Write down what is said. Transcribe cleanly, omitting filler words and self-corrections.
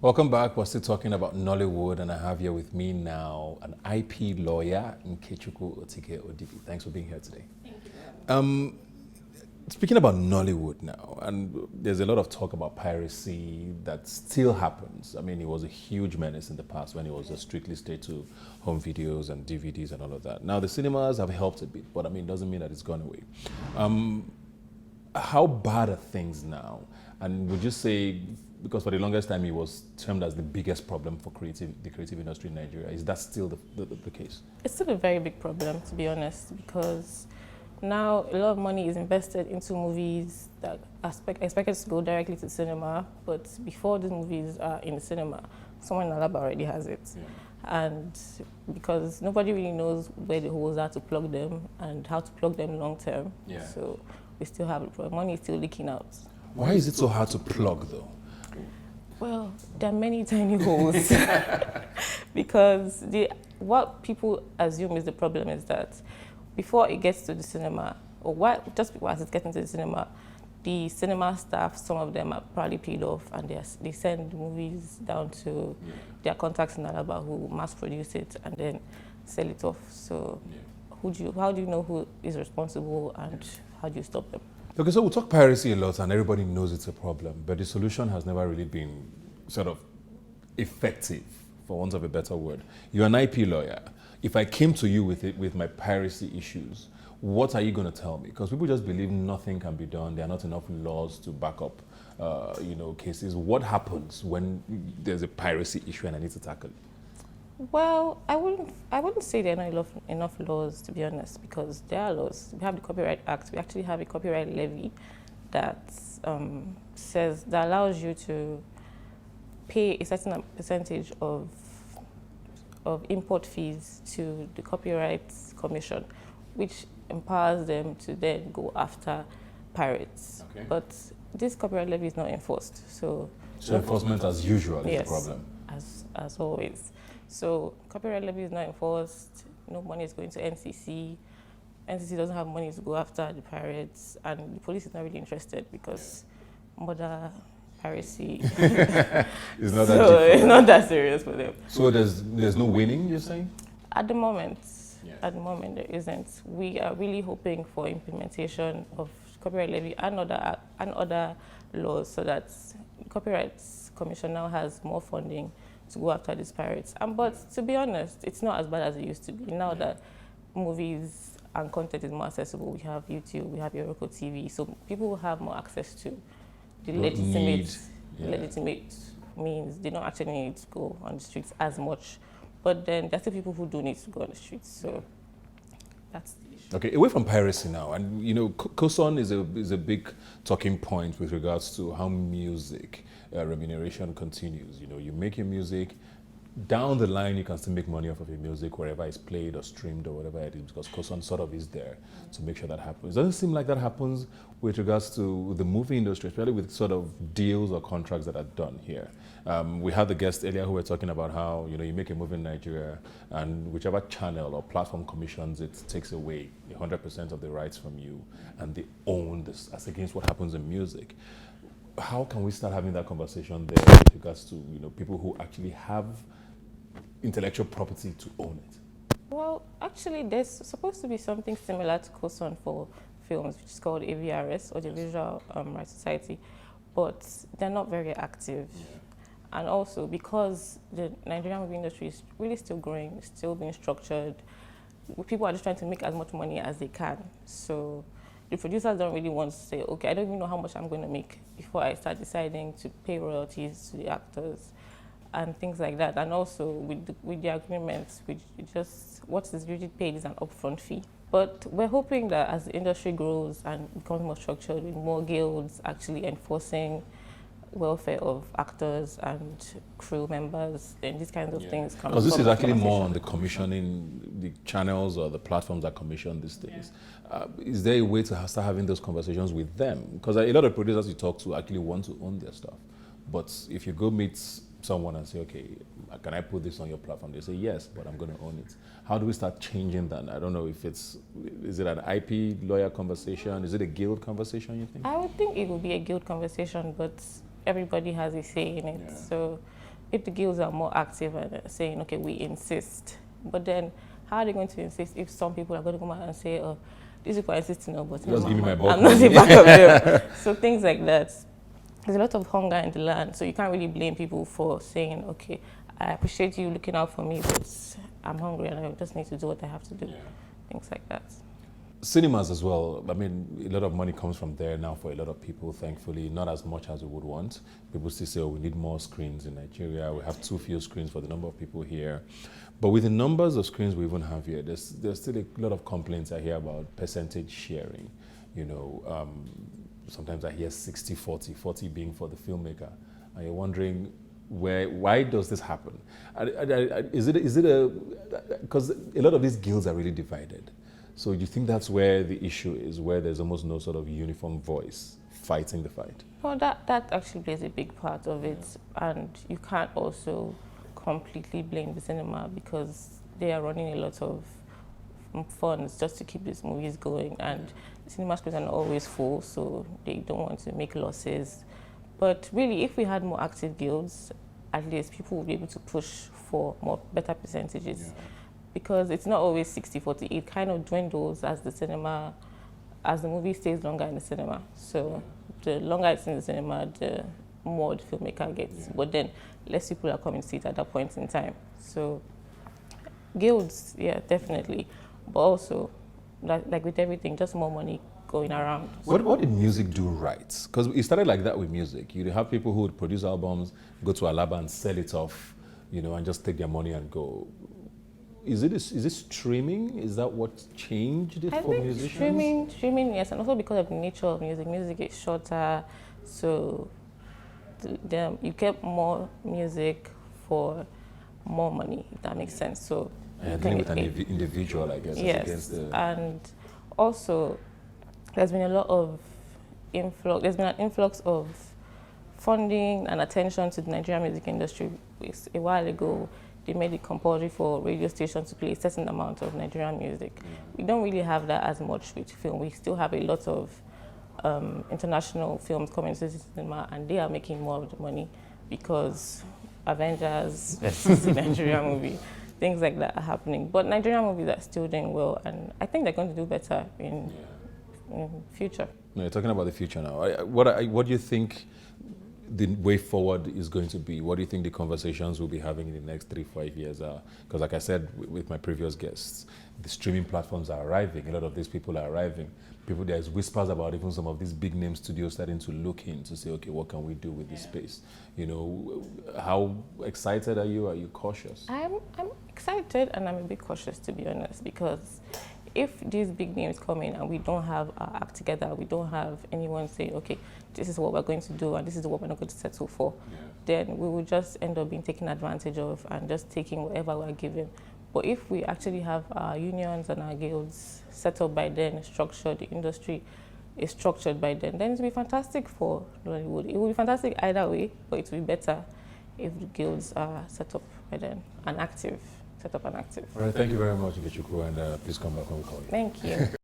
Welcome back. We're still talking about Nollywood, and I have here with me now an IP lawyer, Nkechukwu Otike Odibi. Thanks for being here today. Thank you. Speaking about Nollywood now, and there's a lot of talk about piracy that still happens. I mean, it was a huge menace in the past when it was just strictly stayed to home videos and DVDs and all of that. Now, the cinemas have helped a bit, but I mean, it doesn't mean that it's gone away. How bad are things now? And would you say, because for the longest time it was termed as the biggest problem for the creative industry in Nigeria, is that still the case? It's still a very big problem, to be honest, because now a lot of money is invested into movies that are expected to go directly to cinema, but before these movies are in the cinema, someone in Alaba already has it. Yeah. And because nobody really knows where the holes are to plug them and how to plug them long term, yeah. So we still have the problem. Money is still leaking out. Why is it so hard to plug, though? Well, there are many tiny holes because what people assume is the problem is that before it gets to the cinema, or just as it's getting to the cinema staff, some of them are probably paid off, and they send movies down to their contacts in Alaba who mass produce it and then sell it off. So, how do you know who is responsible, and how do you stop them? Okay, so we talk piracy a lot, and everybody knows it's a problem, but the solution has never really been sort of effective, for want of a better word. You're an IP lawyer. If I came to you with my piracy issues, what are you going to tell me? Because people just believe nothing can be done. There are not enough laws to back up, cases. What happens when there's a piracy issue and I need to tackle it? Well, I wouldn't say there are not enough laws, to be honest, because there are laws. We have the Copyright Act. We actually have a copyright levy that allows you to pay a certain percentage of import fees to the Copyright Commission, which empowers them to then go after pirates. Okay. But this copyright levy is not enforced. So enforcement as usual is the problem. As always. So copyright levy is not enforced. No money is going to NCC. NCC doesn't have money to go after the pirates, and the police is not really interested because murder, piracy it's not it's not that serious for them. So there's no winning, you're saying? At the moment, there isn't. We are really hoping for implementation of copyright levy and other laws so that the Copyright Commission now has more funding to go after these pirates. But to be honest, it's not as bad as it used to be. Now that movies and content is more accessible, we have YouTube, we have Yoroko TV, so people will have more access to the legitimate means. They don't actually need to go on the streets as much. But then there are still people who do need to go on the streets, so that's the issue. Okay, away from piracy now, and COSON is a big talking point with regards to how music remuneration continues. You make your music, down the line you can still make money off of your music wherever it's played or streamed or whatever it is, because COSON sort of is there to make sure that happens. It doesn't seem like that happens with regards to the movie industry, especially with sort of deals or contracts that are done here. We had the guest earlier who were talking about how you make a movie in Nigeria, and whichever channel or platform commissions it takes away 100% of the rights from you, and they own this, as against what happens in music. How can we start having that conversation there with regards to people who actually have intellectual property to own it? Well, actually, there's supposed to be something similar to COSON for films, which is called AVRS, Audiovisual Rights Society, but they're not very active. Yeah. And also because the Nigerian movie industry is really still growing, still being structured, people are just trying to make as much money as they can. So the producers don't really want to say, okay, I don't even know how much I'm going to make before I start deciding to pay royalties to the actors and things like that. And also with the agreements, what is usually paid is an upfront fee. But we're hoping that as the industry grows and becomes more structured, with more guilds actually enforcing welfare of actors and crew members, then these kinds of things come. Because this is actually more on the commissioning, the channels or the platforms that commission these things. Yeah. Is there a way to start having those conversations with them? Because a lot of producers you talk to actually want to own their stuff. But if you go meet someone and say, okay, can I put this on your platform? They say, yes, but I'm going to own it. How do we start changing that? I don't know if is it an IP lawyer conversation? Is it a guild conversation, you think? I would think it would be a guild conversation, but everybody has a say in it. Yeah. So if the guilds are more active and saying, okay, we insist, but then how are they going to insist if some people are going to come out and say, oh, these people are insisting, no, but Just give me my I'm bulk not money. a part of them. So things like that. There's a lot of hunger in the land, so you can't really blame people for saying, okay, I appreciate you looking out for me, but I'm hungry and I just need to do what I have to do. Yeah. Things like that. Cinemas as well. I mean, a lot of money comes from there now for a lot of people, thankfully. Not as much as we would want. People still say, oh, we need more screens in Nigeria. We have too few screens for the number of people here. But with the numbers of screens we even have here, there's still a lot of complaints I hear about percentage sharing. You know, sometimes I hear 60-40, 40 being for the filmmaker. And you're wondering, why does this happen? Is it because a lot of these guilds are really divided. So you think that's where the issue is, where there's almost no sort of uniform voice fighting the fight? Well, that actually plays a big part of it, and you can't also completely blame the cinema because they are running a lot of funds just to keep these movies going, and the cinema screens are not always full, so they don't want to make losses. But really, if we had more active guilds, at least people would be able to push for better percentages. Yeah. Because it's not always 60-40, it kind of dwindles as the movie stays longer in the cinema. So the longer it's in the cinema, the more the filmmaker gets. Yeah. But then less people are coming to see it at that point in time. So guilds, yeah, definitely. But also, like with everything, just more money going around. What did music do right? Because it started like that with music. You'd have people who would produce albums, go to Alaba and sell it off, you know, and just take their money and go. Is it streaming? Is that what changed it for musicians? Streaming, yes, and also because of the nature of music. Music is shorter, so you get more music for more money, if that makes sense. So dealing with an individual, I guess. Yes, and also there's been a lot of influx. There's been an influx of funding and attention to the Nigerian music industry. A while ago, they made it compulsory for radio stations to play a certain amount of Nigerian music. Yeah. We don't really have that as much with film. We still have a lot of international films coming to the cinema, and they are making more of the money because Avengers versus the Nigerian movie, things like that are happening. But Nigerian movies are still doing well, and I think they're going to do better in future. No, you're talking about the future now. What do you think the way forward is going to be? What do you think the conversations we'll be having in the next 3-5 years are? Because like I said with my previous guests, the streaming platforms are arriving. A lot of these people are arriving. There's whispers about even some of these big name studios starting to look in to say, okay, what can we do with this space? You know, how excited are you? Are you cautious? I'm excited and I'm a bit cautious, to be honest, because if these big names come in and we don't have our act together, we don't have anyone saying, okay, this is what we're going to do and this is what we're not going to settle for, then we will just end up being taken advantage of and just taking whatever we're given. But if we actually have our unions and our guilds set up by then, structured, the industry is structured by then it will be fantastic for Nollywood. It will be fantastic either way, but it will be better if the guilds are set up by then and active. Set up and active. All right, thank you very much, Ikechukwu, and please come back when we call you. Thank you.